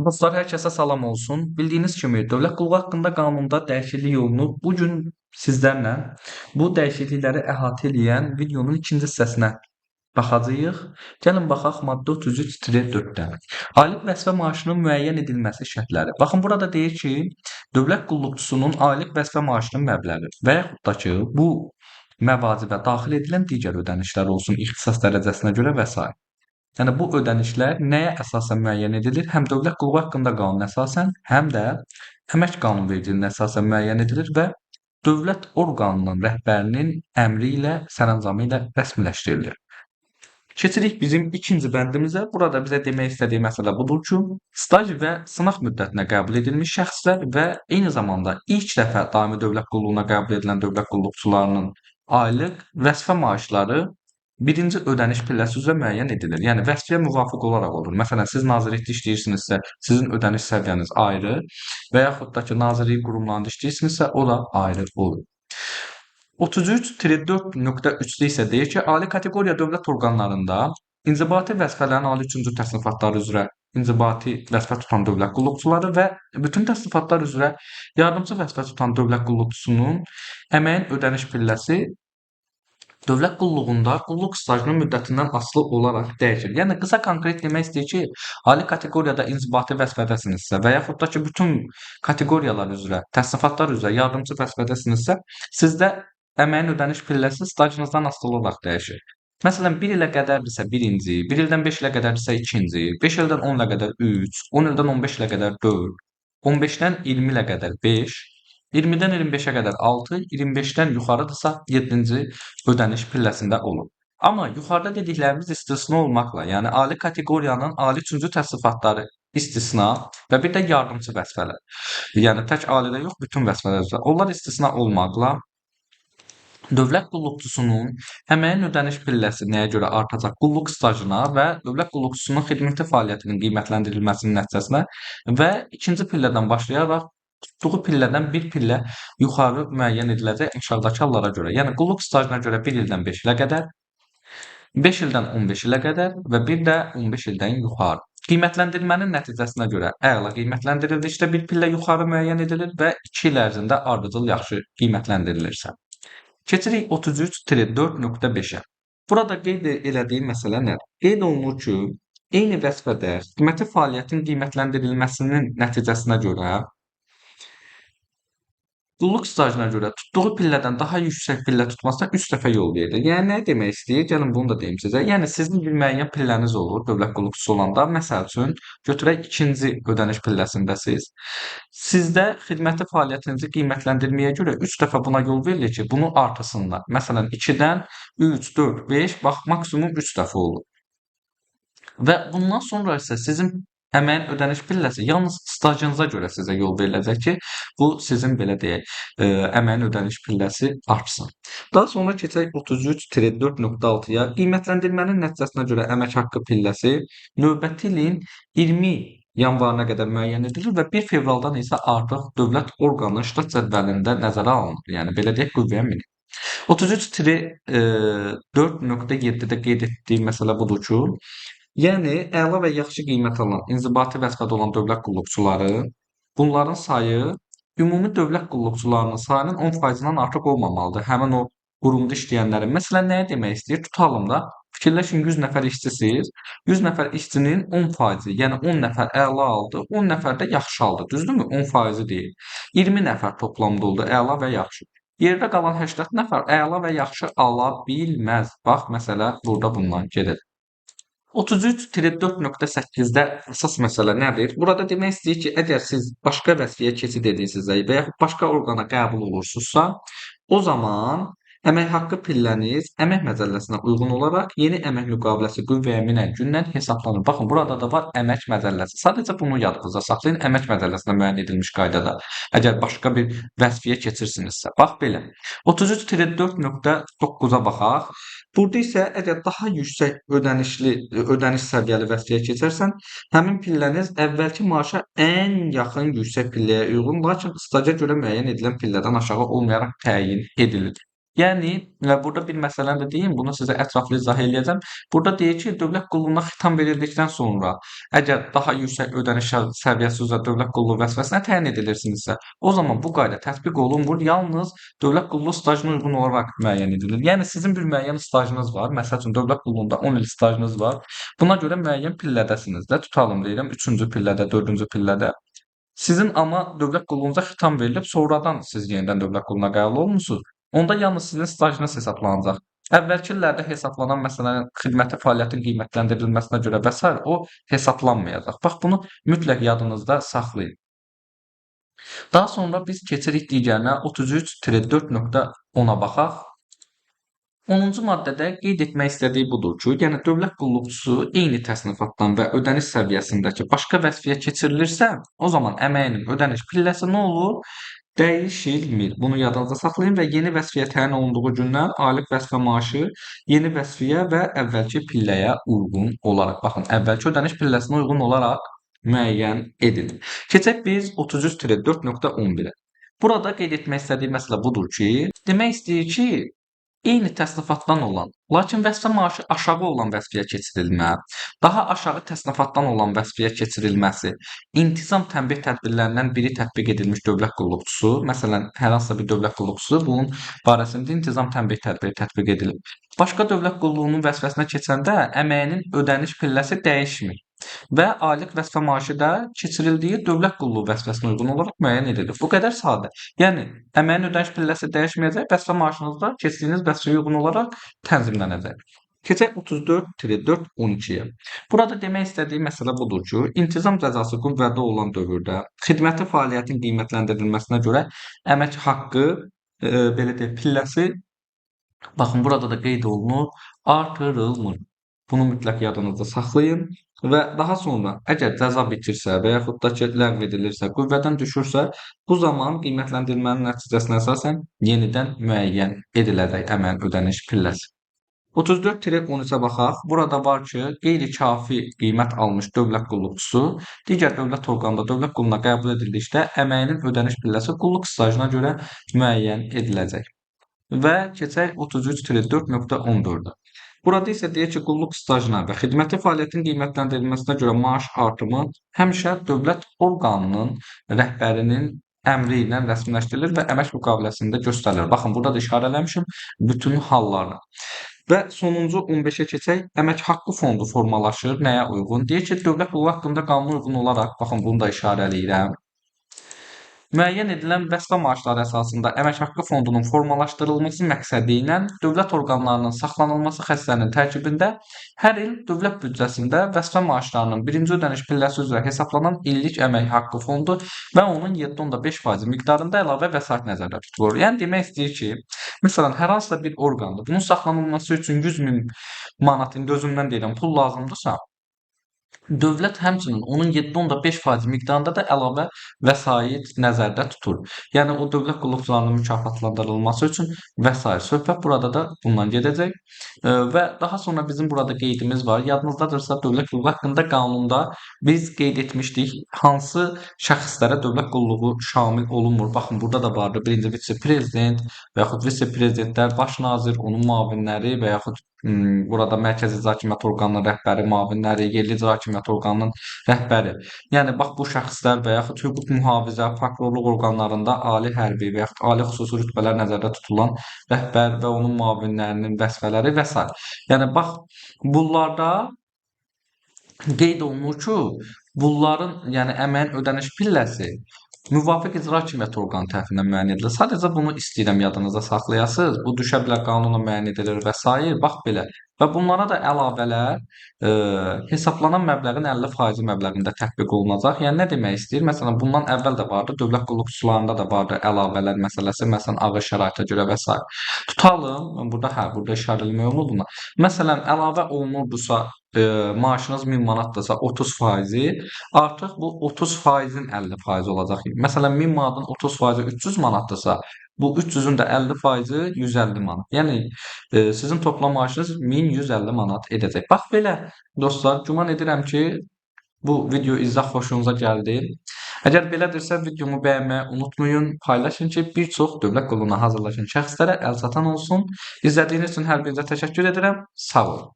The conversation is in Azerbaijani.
Dostlar, hər kəsə salam olsun. Bildiyiniz kimi dövlət qulluğu haqqında qanunda dəyişiklik olunub. Bu gün sizlərlə bu dəyişiklikləri əhatə eləyən videonun ikinci hissəsinə baxacağıq. Gəlin baxaq maddə 33-4-dən. Aylıq vəzifə maaşının müəyyən edilməsi şərtləri. Baxın, burada deyir ki, dövlət qulluqçusunun aylıq vəzifə maaşının məbləği və yaxud da ki, bu məvacibə daxil edilən digər ödənişlər olsun, ixtisas dərəcəsinə görə və s. Yəni bu ödənişlər nəyə əsasən müəyyən edilir? Həm dövlət qulluğu haqqında qanuna əsasən, həm də əmək qanunvericiliyinə əsasən müəyyən edilir və dövlət orqanının rəhbərinin əmri ilə, sərəncamı ilə rəsmiləşdirilir. Keçirik bizim ikinci bəndimizə. Burada bizə demək istədiyi məsələ budur ki, staj və sınaq müddətinə qəbul edilmiş şəxslər və eyni zamanda ilk dəfə daimi dövlət qulluğuna qəbul edilən dövlət qulluqçularının aylıq vəzifə maaşları birinci ödəniş pilləsi üzrə müəyyən edilir. Yəni vəzifəyə müvafiq olaraq olur. Məsələn, siz nazirlikdə işləyirsinizsə, sizin ödəniş səviyyəniz ayrı və yaxud da ki, nazirlik qurumlarında işləyirsinizsə, o da ayrı olur. 33-4.3-də isə deyir ki, ali kateqoriya dövlət orqanlarında inzibati vəzifələrin ali üçüncü təsnifatları üzrə inzibati vəzifə tutan dövlət qulluqçuları və bütün təsnifatlar üzrə yardımçı vəzifə tutan dövlət qulluqçusunun əməyin ödəniş pilləsi dövlət qulluğunda qulluq stajının müddətindən asılı olaraq dəyişir. Yəni qısa konkret demək istəyir ki, ali kateqoriyada inzibati vəzifədəsinizsə və yaxud da ki, bütün kateqoriyalar üzrə, təsnifatlar üzrə yardımçı vəzifədəsinizsə, sizdə əməyin ödəniş pilləsi stajınızdan asılı olaraq dəyişir. Məsələn, 1 ilə qədərdirsə birinci, 1 ildən 5 ilə qədərdirsə ikinci, 5 ildən 10 ilə qədər 3, 10 ildən 15 ilə qədər 4, 15-dən 20 ilə qədər 5, 20-dən 25-ə qədər 6, 25-dən yuxarıdırsa 7-ci ödəniş pilləsində olur. Amma yuxarıda dediklərimiz istisna olmaqla, yəni ali kateqoriyanın ali üçüncü təsnifatları istisna və bir də yardımçı vəzifələr. Yəni tək alidə yox, bütün vəzifələr üzrə. Onlar istisna olmaqla dövlət qulluqçusunun əməyin ödəniş pilləsi nəyə görə artacaq? Qulluq stajına və dövlət qulluqçusunun xidməti fəaliyyətinin qiymətləndirilməsinin nəticəsinə və ikinci pillədən başlayaraq tutduğu pillədən bir pillə yuxarı müəyyən ediləcək aşağıdakı hallara görə. Yəni qulluq stajına görə 1 ildən 5 ilə qədər, 5 ildən 15 ilə qədər və bir də 15 ildən yuxarı. Qiymətləndirmənin nəticəsinə görə əla qiymətləndirildikdə bir pillə yuxarı müəyyən edilir və 2 il ərzində ardıcıl yaxşı qiymətləndirilirsə. Keçirik 33-4.5-ə. Burada qeyd elədiyim məsələ nədir? Qeyd olunur ki, eyni vəzifədə xidməti fəaliyyətin qiymətləndirilməsinin nəticəsinə görə qulluq stajına görə tutduğu pillədən daha yüksək pillə tutmasına 3 dəfə yol verilir. Yəni nə demək istəyir? Gəlin bunu da deyim sizə. Yəni sizin bir müəyyən pilləniz olur dövlət qulluqçusu olanda. Məsəl üçün götürək ikinci ödəniş pilləsindəsiz. Sizdə xidməti fəaliyyətinizi qiymətləndirməyə görə 3 dəfə buna yol verilir ki, bunu artırsınlar. Məsələn 2-dən 3, 4, 5, bax maksimum 3 dəfə olur. Və bundan sonra isə sizin əməyin ödəniş pilləsi yalnız stajınıza görə sizə yol veriləcək ki, bu sizin belə deyək, əməyin ödəniş pilləsi artsın. Daha sonra keçək 33-4.6-ya. Qiymətləndirmənin nəticəsinə görə əmək haqqı pilləsi növbəti ilin 20 yanvarına qədər müəyyən edilir və 1 fevraldan isə artıq dövlət orqanı ştat cədvəlində nəzərə alınır. Yəni belə deyək, qüvvəyə minir. 33-4.7-də qeyd etdiyim məsələ budur ki, yəni əla və yaxşı qiymət alan, inzibati vəzifədə olan dövlət qulluqçuları, bunların sayı ümumi dövlət qulluqçularının sayının 10%-dən artıq olmamalıdır. Həmin o qurumda işləyənlərin. Məsələn, nəyə demək istəyir? Tutalım da, fikirləşin 100 nəfər işçisiz, 100 nəfər işçinin 10%, yəni 10 nəfər əla aldı, 10 nəfər də yaxşı aldı. Düzdürmü? 10% deyil. 20 nəfər toplamda oldu əla və yaxşı. Yerdə qalan 80 nəfər əla və yaxşı ala bilməz. Bax, məsələ burada bundan gedir. 33-4.8-də əsas məsələ nədir? Burada demək istəyir ki, əgər siz başqa vəzifəyə keçid edirsinizsə və yaxud başqa orqana qəbul olursunuzsa, o zaman əmək haqqı pilləniz əmək məcəlləsinə uyğun olaraq yeni əmək müqaviləsi qüvvəyə minən gündən hesablanır. Baxın, burada da var əmək məcəlləsi. Sadəcə bunu yadınızda saxlayın, əmək məcəlləsində müəyyən edilmiş qaydada. Əgər başqa bir vəzifəyə keçirsinizsə. Bax belə. 33-4.9-a baxaq. Burada isə əgər daha yüksək ödəniş səviyyəli vəzifəyə keçərsən, həmin pilləniz əvvəlki maaşa ən yaxın yüksək pilləyə uyğun, lakin staja görə müəyyən edilən pillədən aşağı olmayaraq təyin edilir. Yəni burada bir məsələni də deyim, bunu sizə ətraflı izah eləyəcəm. Burada deyir ki, dövlət qulluğuna xitam verildikdən sonra əgər daha yüksək ödəniş səviyyəsi üzrə dövlət qulluğu vəzifəsinə təyin edilirsinizsə, o zaman bu qayda tətbiq olunmur, yalnız dövlət qulluğu stajına uyğun olaraq müəyyən edilir. Yəni sizin bir müəyyən stajınız var. Məsəl üçün dövlət qulluğunda 10 il stajınız var. Buna görə müəyyən pillədəsiniz də. Tutalım deyirəm 3-cü pillədə, 4-cü pillədə. Sizin amma dövlət qulluğunuza xitam verilib, sonradan siz yenidən dövlət qulluğuna qəbul olunmusunuz. Onda yalnız sizin stajınız hesablanacaq. Əvvəlki illərdə hesablanan məsələn xidməti fəaliyyətin qiymətləndirilməsinə görə və sair o hesablanmayacaq. Bax bunu mütləq yadınızda saxlayın. Daha sonra biz keçirik digərinə 33-4.10-a baxaq. 10-cu maddədə qeyd etmək istədiyi budur ki, yəni dövlət qulluqçusu eyni təsnifatdan və ödəniş səviyyəsindəki başqa vəzifəyə keçirilirsə, o zaman əməyinin ödəniş pilləsi nə olur? Dəyişilmir. Bunu yadınızda saxlayın və yeni vəzifəyə təyin olunduğu gündən aylıq vəzifə maaşı yeni vəzifəyə və əvvəlki pilləyə uyğun olaraq, baxın, əvvəlki ödəniş pilləsinə uyğun olaraq müəyyən edilir. Keçək biz 33-4.11-ə. Burada qeyd etmək istədiyi məsələ budur ki, demək istəyir ki, eyni təsnifatdan olan, lakin vəzifə maaşı aşağı olan vəzifəyə keçirilmə, daha aşağı təsnifatdan olan vəzifəyə keçirilməsi, intizam tənbih tədbirlərindən biri tətbiq edilmiş dövlət qulluqçusu, məsələn, hər hansısa bir dövlət qulluqçusu bunun barəsində intizam tənbih tədbiri tətbiq edilib. Başqa dövlət qulluğunun vəzifəsinə keçəndə əməyinin ödəniş pilləsi dəyişmir və aylıq vəzifə maaşı da keçirildiyi dövlət qulluğu vəzifəsinə uyğun olaraq müəyyən edilir. Bu qədər sadə. Yəni əməyin ödəniş pilləsi dəyişməyəcək, vəzifə maaşınız da keçdiyiniz vəzifəyə uyğun olaraq tənzimlənəcək. Keçək 34-4-12-yə. Burada demək istədiyim məsələ budur ki, intizam cəzası qüvvədə olan dövrdə xidməti fəaliyyətin qiymətləndirilməsinə görə əmək haqqı, belə deyək, pilləsi baxın burada da qeyd olunur, artırılmır. Bunu mütləq yadınızda saxlayın və daha sonra əgər cəza bitirsə və yaxud da ki, ləğv edilirsə, qüvvədən düşürsə, bu zaman qiymətləndirmənin nəticəsinə əsasən yenidən müəyyən ediləcək əməyin ödəniş pilləsi. 34-13-ə baxaq. Burada var ki, qeyri-kafi qiymət almış dövlət qulluqçusu digər dövlət orqanında dövlət qulluğuna qəbul edildikdə əməyinin ödəniş pilləsi qulluq stajına görə müəyyən ediləcək. Və keçək 33-4.14-ə. Burada isə deyir ki, qulluq stajına və xidməti fəaliyyətin qiymətləndirilməsinə görə maaş artımı həmişə dövlət orqanının rəhbərinin əmri ilə rəsmiləşdirilir və əmək müqaviləsində göstərilir. Baxın, burada da işarələmişim bütün hallarını. Və sonuncu 15-ə keçək. Əmək haqqı fondu formalaşır. Nəyə uyğun? Deyir ki, dövlət qulluğu haqqında qanuna uyğun olaraq, baxın, bunu da işarələyirəm. Müəyyən edilən vəzifə maaşları əsasında əmək haqqı fondunun formalaşdırılması məqsədi ilə dövlət orqanlarının saxlanılması xəstənin tərkibində hər il dövlət büdcəsində vəzifə maaşlarının birinci ödəniş pilləsi üzrə hesablanan illik əmək haqqı fondu və onun 7.5% miqdarında əlavə vəsait nəzərdə tutulur. Yəni demək istəyir ki, məsələn, hər hansısa bir orqanda bunun saxlanılması üçün 100.000 manat, indi özümdən deyirəm, pul lazımdırsa, dövlət həmçinin onun 7.5% miqdarında da əlavə vəsait nəzərdə tutur. Yəni o dövlət qulluqçularının mükafatlandırılması üçün vəsait. Söhbət burada da bundan gedəcək. Və daha sonra bizim burada qeydimiz var. Yadınızdadırsa dövlət qulluğu haqqında qanunda biz qeyd etmişdik hansı şəxslərə dövlət qulluğu şamil olunmur. Baxın burada da vardı. Birinci vitse-prezident və yaxud vitse-prezidentlər, baş nazir, onun müavinləri və yaxud burada Mərkəzi İcra Hakimiyyəti orqanının rəhbəri, müavinləri, yerli icra hakimiyyəti orqanının rəhbəri. Yəni bax bu şəxslər və yaxud hüquq mühafizə, prokurorluq orqanlarında ali hərbi və yaxud ali xüsusi rütbələr nəzərdə tutulan rəhbər və onun müavinlərinin vəzifələri və s. Yəni bax bunlarda qeyd olunur ki, bunların, yəni əməyin ödəniş pilləsi müvafiq icra hakimiyyəti orqanı tərəfindən müəyyən edilir. Sadəcə bunu istəyirəm yadınızda saxlayasınız. Bu düşə bilər qanunla müəyyən edilir və s. Bax belə. Və bunlara da əlavələr hesaplanan məbləğin 50% məbləğində tətbiq olunacaq. Yəni nə demək istəyir? Məsələn, bundan əvvəl də vardı, dövlət qulluqçularında da vardı əlavələr məsələsi, məsələn, ağır şəraitə görə və s. Tutalım, burada işarə eləmək olmur buna. Məsələn, əlavə olunurdusa, maaşınız 1000 manatdırsa 30%, artıq bu 30%-in 50% olacaq. Məsələn, 1000 manatın 30%-i 300 manatdırsa, bu 300-ün də 50%-i 150 manat. Yəni sizin toplam maaşınız 1150 manat edəcək. Bax belə dostlar, güman edirəm ki, Bu video izah xoşunuza gəldi. Əgər belədirsə videomu bəyənməyi unutmayın, paylaşın ki, bir çox dövlət qulluğuna hazırlaşan şəxslərə əlçatan olsun. İzlədiyiniz üçün hər birinizə təşəkkür edirəm. Sağ olun.